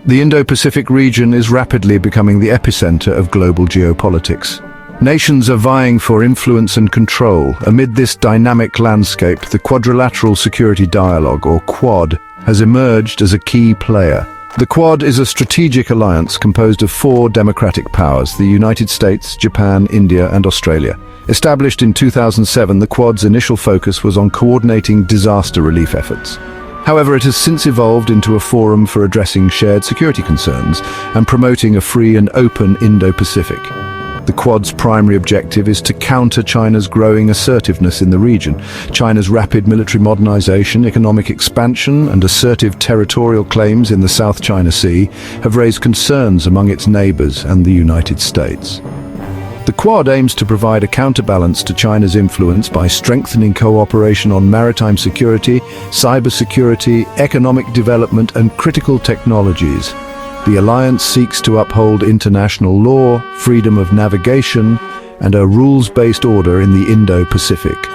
The Indo-Pacific region is rapidly becoming the epicenter of global geopolitics. Nations are vying for influence and control. Amid this dynamic landscape, the Quadrilateral Security Dialogue, or Quad, has emerged as a key player. The Quad is a strategic alliance composed of four democratic powers: the United States, Japan, India, and Australia. Established in 2007, the Quad's initial focus was on coordinating disaster relief efforts. However, it has since evolved into a forum for addressing shared security concerns and promoting a free and open Indo-Pacific. The Quad's primary objective is to counter China's growing assertiveness in the region. China's rapid military modernization, economic expansion, and assertive territorial claims in the South China Sea have raised concerns among its neighbors and the United States. The Quad aims to provide a counterbalance to China's influence by strengthening cooperation on maritime security, cybersecurity, economic development, and critical technologies. The alliance seeks to uphold international law, freedom of navigation, and a rules-based order in the Indo-Pacific.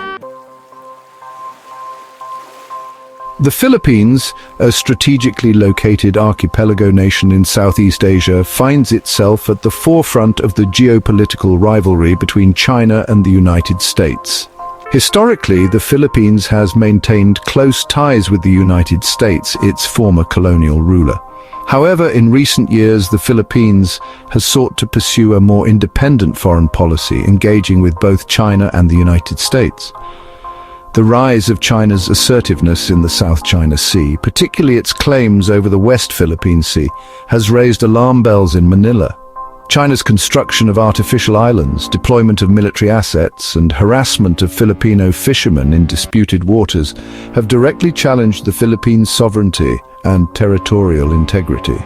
The Philippines, a strategically located archipelago nation in Southeast Asia, finds itself at the forefront of the geopolitical rivalry between China and the United States. Historically, the Philippines has maintained close ties with the United States, its former colonial ruler. However, in recent years, the Philippines has sought to pursue a more independent foreign policy, engaging with both China and the United States. The rise of China's assertiveness in the South China Sea, particularly its claims over the West Philippine Sea, has raised alarm bells in Manila. China's construction of artificial islands, deployment of military assets, and harassment of Filipino fishermen in disputed waters have directly challenged the Philippines' sovereignty and territorial integrity.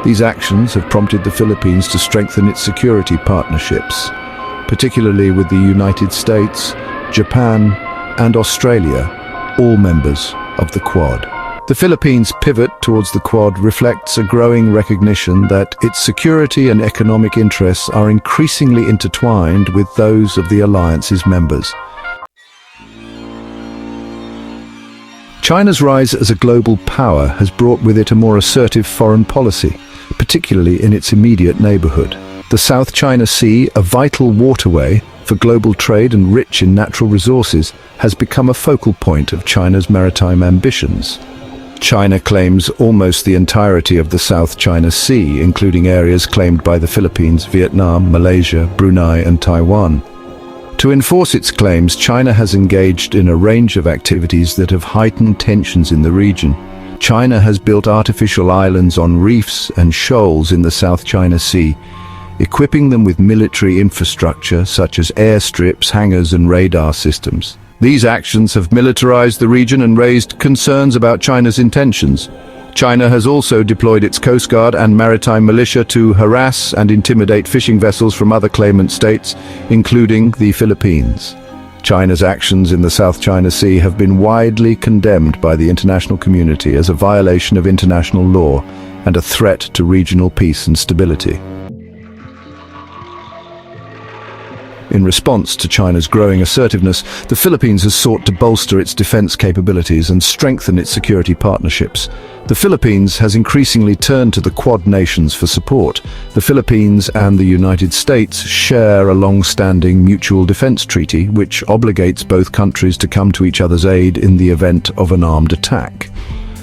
These actions have prompted the Philippines to strengthen its security partnerships, particularly with the United States, Japan, and Australia, all members of the Quad. The Philippines' pivot towards the Quad reflects a growing recognition that its security and economic interests are increasingly intertwined with those of the alliance's members. China's rise as a global power has brought with it a more assertive foreign policy, particularly in its immediate neighborhood. The South China Sea, a vital waterway for global trade and rich in natural resources, has become a focal point of China's maritime ambitions. China claims almost the entirety of the South China Sea, including areas claimed by the Philippines, Vietnam, Malaysia, Brunei, and Taiwan. To enforce its claims, China has engaged in a range of activities that have heightened tensions in the region. China has built artificial islands on reefs and shoals in the South China Sea, equipping them with military infrastructure such as airstrips, hangars, and radar systems. These actions have militarized the region and raised concerns about China's intentions. China has also deployed its Coast Guard and maritime militia to harass and intimidate fishing vessels from other claimant states, including the Philippines. China's actions in the South China Sea have been widely condemned by the international community as a violation of international law and a threat to regional peace and stability. In response to China's growing assertiveness, the Philippines has sought to bolster its defense capabilities and strengthen its security partnerships. The Philippines has increasingly turned to the Quad nations for support. The Philippines and the United States share a long-standing mutual defense treaty, which obligates both countries to come to each other's aid in the event of an armed attack.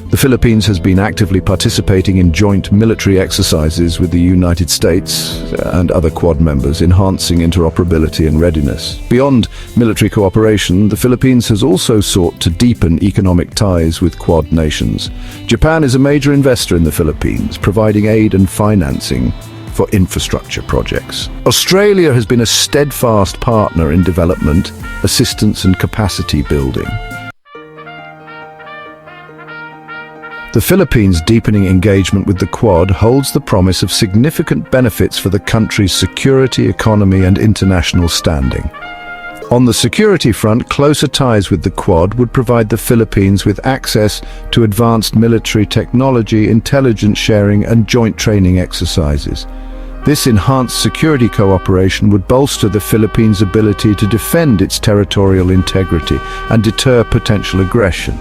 The Philippines has been actively participating in joint military exercises with the United States and other Quad members, enhancing interoperability and readiness. Beyond military cooperation, the Philippines has also sought to deepen economic ties with Quad nations. Japan is a major investor in the Philippines, providing aid and financing for infrastructure projects. Australia has been a steadfast partner in development, assistance, and capacity building. The Philippines' deepening engagement with the Quad holds the promise of significant benefits for the country's security, economy, and international standing. On the security front, closer ties with the Quad would provide the Philippines with access to advanced military technology, intelligence sharing, and joint training exercises. This enhanced security cooperation would bolster the Philippines' ability to defend its territorial integrity and deter potential aggression.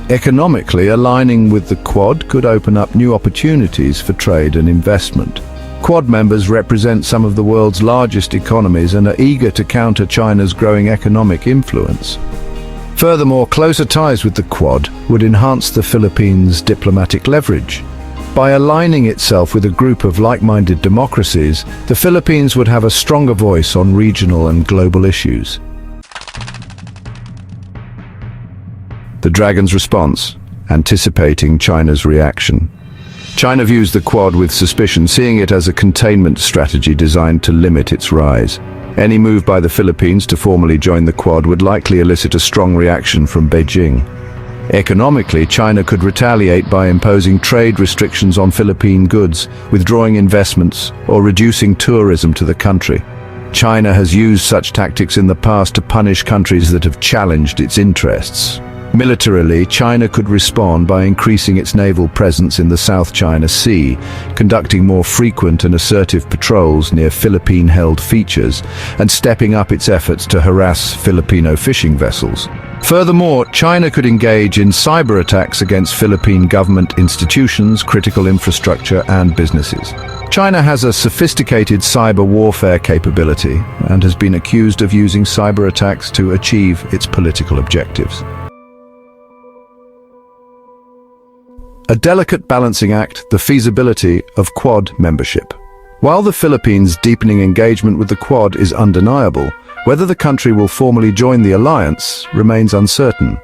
Economically, aligning with the Quad could open up new opportunities for trade and investment. Quad members represent some of the world's largest economies and are eager to counter China's growing economic influence. Furthermore, closer ties with the Quad would enhance the Philippines' diplomatic leverage. By aligning itself with a group of like-minded democracies, the Philippines would have a stronger voice on regional and global issues. The Dragon's response, anticipating China's reaction. China views the Quad with suspicion, seeing it as a containment strategy designed to limit its rise. Any move by the Philippines to formally join the Quad would likely elicit a strong reaction from Beijing. Economically, China could retaliate by imposing trade restrictions on Philippine goods, withdrawing investments, or reducing tourism to the country. China has used such tactics in the past to punish countries that have challenged its interests. Militarily, China could respond by increasing its naval presence in the South China Sea, conducting more frequent and assertive patrols near Philippine-held features, and stepping up its efforts to harass Filipino fishing vessels. Furthermore, China could engage in cyber attacks against Philippine government institutions, critical infrastructure, and businesses. China has a sophisticated cyber warfare capability and has been accused of using cyber attacks to achieve its political objectives. A delicate balancing act, the feasibility of Quad membership. While the Philippines' deepening engagement with the Quad is undeniable, whether the country will formally join the alliance remains uncertain.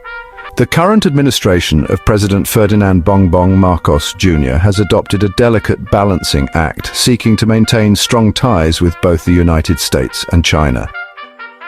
The current administration of President Ferdinand Bongbong Marcos Jr. has adopted a delicate balancing act, seeking to maintain strong ties with both the United States and China.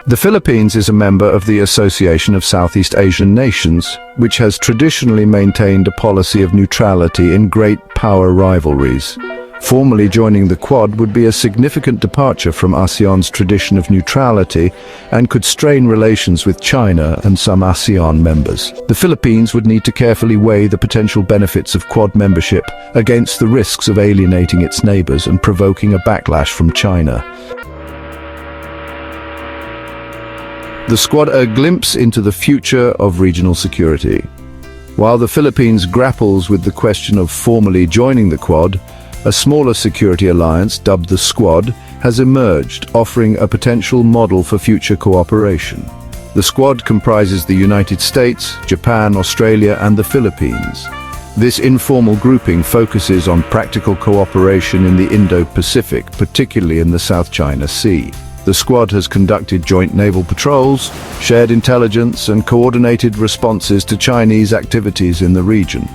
The Philippines is a member of the Association of Southeast Asian Nations, which has traditionally maintained a policy of neutrality in great power rivalries. Formally joining the Quad would be a significant departure from ASEAN's tradition of neutrality and could strain relations with China and some ASEAN members. The Philippines would need to carefully weigh the potential benefits of Quad membership against the risks of alienating its neighbors and provoking a backlash from China. The Squad, a glimpse into the future of regional security. While the Philippines grapples with the question of formally joining the Quad, a smaller security alliance, dubbed the Squad, has emerged, offering a potential model for future cooperation. The Squad comprises the United States, Japan, Australia, and the Philippines. This informal grouping focuses on practical cooperation in the Indo-Pacific, particularly in the South China Sea. The Squad has conducted joint naval patrols, shared intelligence, and coordinated responses to Chinese activities in the region.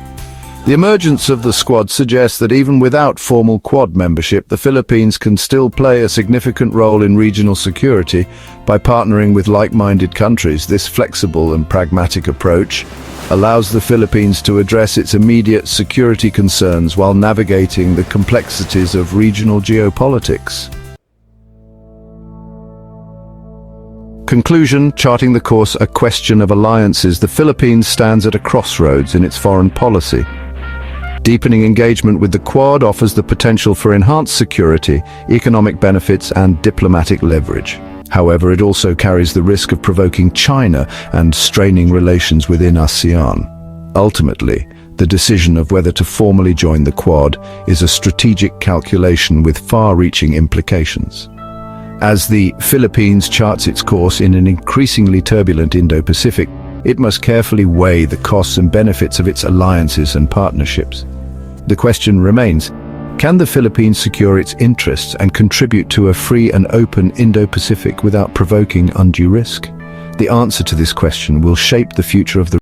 The emergence of the Squad suggests that even without formal Quad membership, the Philippines can still play a significant role in regional security by partnering with like-minded countries. This flexible and pragmatic approach allows the Philippines to address its immediate security concerns while navigating the complexities of regional geopolitics. Conclusion, charting the course, a question of alliances. The Philippines stands at a crossroads in its foreign policy. Deepening engagement with the Quad offers the potential for enhanced security, economic benefits, and diplomatic leverage. However, it also carries the risk of provoking China and straining relations within ASEAN. Ultimately, the decision of whether to formally join the Quad is a strategic calculation with far-reaching implications. As the Philippines charts its course in an increasingly turbulent Indo-Pacific, it must carefully weigh the costs and benefits of its alliances and partnerships. The question remains, can the Philippines secure its interests and contribute to a free and open Indo-Pacific without provoking undue risk? The answer to this question will shape the future of the